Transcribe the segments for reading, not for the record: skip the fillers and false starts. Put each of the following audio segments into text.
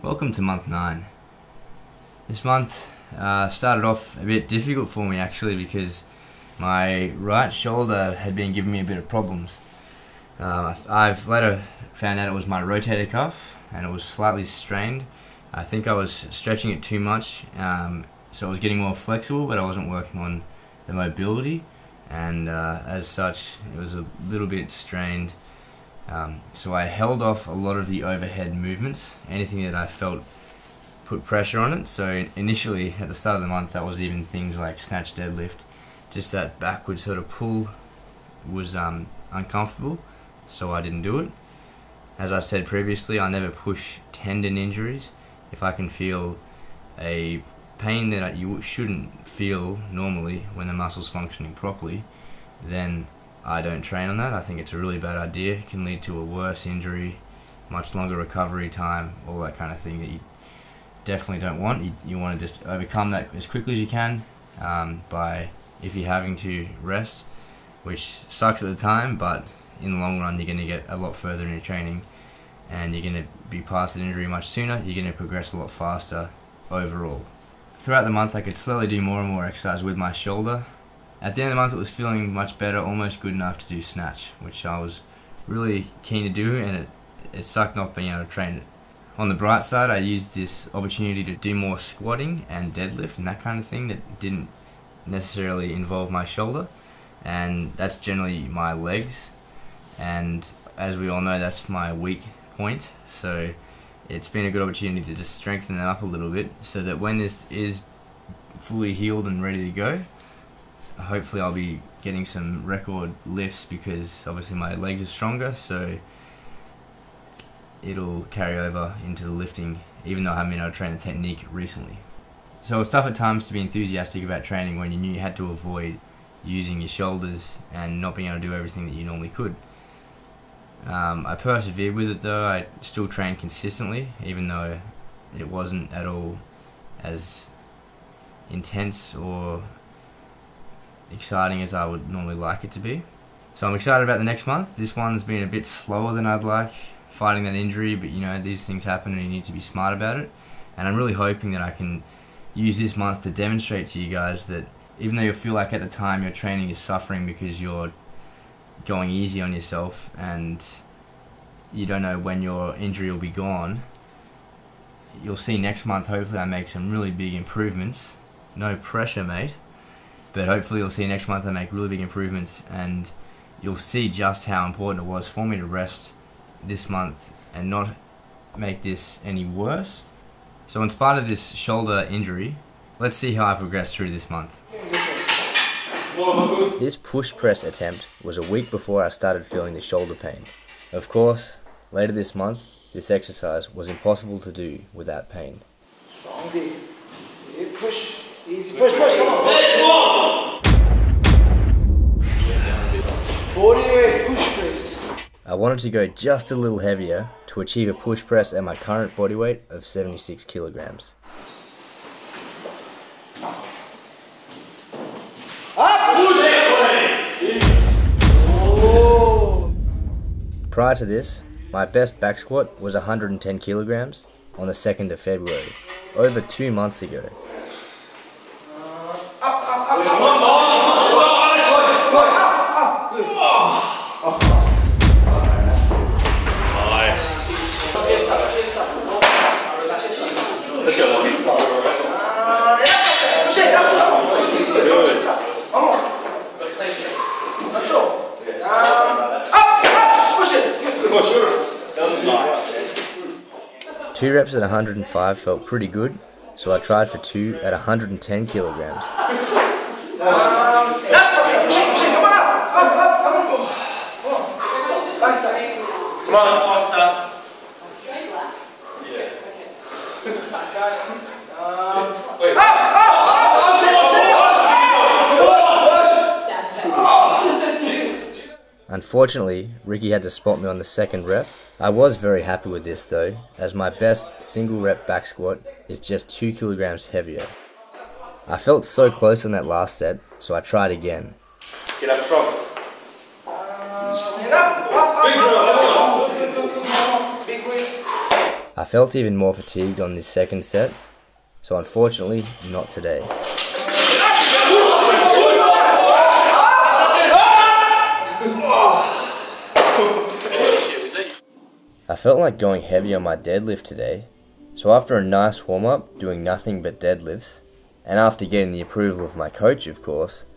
Welcome to month 9. This month started off a bit difficult for me actually because my right shoulder had been giving me a bit of problems. I've later found out it was my rotator cuff and it was slightly strained. I think I was stretching it too much, so it was getting more flexible, but I wasn't working on the mobility, and as such it was a little bit strained. So I held off a lot of the overhead movements, anything that I felt put pressure on it. So initially at the start of the month that was even things like snatch deadlift. Just that backward sort of pull was uncomfortable, so I didn't do it. As I said previously, I never push tendon injuries. If I can feel a pain that you shouldn't feel normally when the muscle's functioning properly, then I don't train on that. I think it's a really bad idea. It can lead to a worse injury, much longer recovery time, all that kind of thing that you definitely don't want. You want to just overcome that as quickly as you can by, if you're having to rest, which sucks at the time, but in the long run you're going to get a lot further in your training and you're going to be past an injury much sooner. You're going to progress a lot faster overall. Throughout the month I could slowly do more and more exercise with my shoulder. At the end of the month it was feeling much better, almost good enough to do snatch, which I was really keen to do, and it sucked not being able to train it. On the bright side, I used this opportunity to do more squatting and deadlift and that kind of thing that didn't necessarily involve my shoulder, and that's generally my legs, and as we all know that's my weak point, so it's been a good opportunity to just strengthen them up a little bit so that when this is fully healed and ready to go, hopefully I'll be getting some record lifts, because obviously my legs are stronger, so it'll carry over into the lifting, even though I haven't been able to train the technique recently. So it's tough at times to be enthusiastic about training when you knew you had to avoid using your shoulders and not being able to do everything that you normally could. I persevered with it though. I still trained consistently, even though it wasn't at all as intense or exciting as I would normally like it to be. So I'm excited about the next month. This one's been a bit slower than I'd like, fighting that injury, but you know, these things happen and you need to be smart about it. And I'm really hoping that I can use this month to demonstrate to you guys that even though you feel like at the time your training is suffering because you're going easy on yourself and you don't know when your injury will be gone, you'll see next month hopefully I make some really big improvements. No pressure, mate. But hopefully you'll see next month I make really big improvements, and you'll see just how important it was for me to rest this month and not make this any worse. So in spite of this shoulder injury, let's see how I progress through this month. This push press attempt was a week before I started feeling the shoulder pain. Of course, later this month, this exercise was impossible to do without pain. Push. Easy. Push, come on. Body weight push press. I wanted to go just a little heavier to achieve a push press at my current body weight of 76 kilograms. Prior to this, my best back squat was 110 kilograms on the 2nd of February, over 2 months ago. Let's go. Two reps at 105 felt pretty good, so I tried for 2 at 110 kilograms. Come on, faster. Unfortunately, Ricky had to spot me on the 2nd rep. I was very happy with this though, as my best single rep back squat is just 2 kilograms heavier. I felt so close on that last set, so I tried again. Get up strong. I felt even more fatigued on this second set, so unfortunately, not today. I felt like going heavy on my deadlift today, so after a nice warm-up doing nothing but deadlifts, and after getting the approval of my coach of course,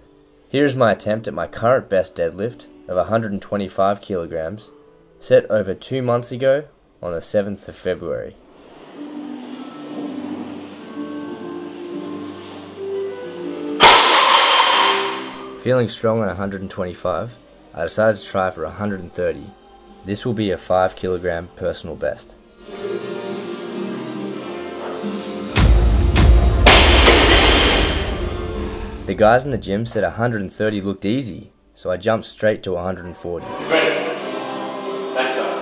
here is my attempt at my current best deadlift of 125 kilograms, set over 2 months ago on the 7th of February. Feeling strong on 125, I decided to try for 130. This will be a 5 kilogram personal best. The guys in the gym said 130 looked easy, so I jumped straight to 140. Back up.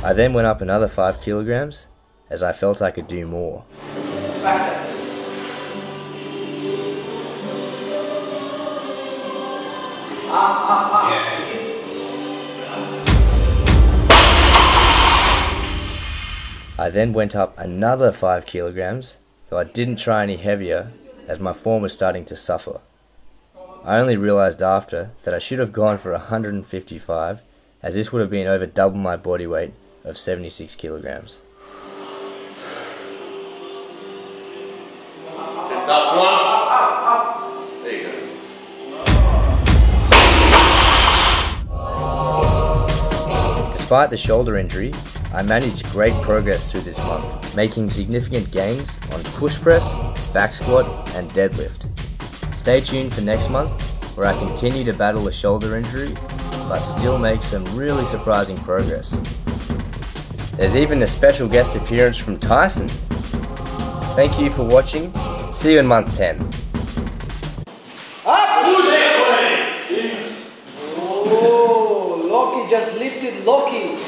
I then went up another 5 kilograms as I felt I could do more. I then went up another 5 kilograms, though I didn't try any heavier as my form was starting to suffer. I only realized after that I should have gone for 155, as this would have been over double my body weight of 76 kilograms. Chest up, come on. There you go. Despite the shoulder injury, I managed great progress through this month, making significant gains on push press, back squat and deadlift. Stay tuned for next month, where I continue to battle a shoulder injury, but still make some really surprising progress. There's even a special guest appearance from Tyson. Thank you for watching. See you in month 10. Oh, Loki just lifted Loki.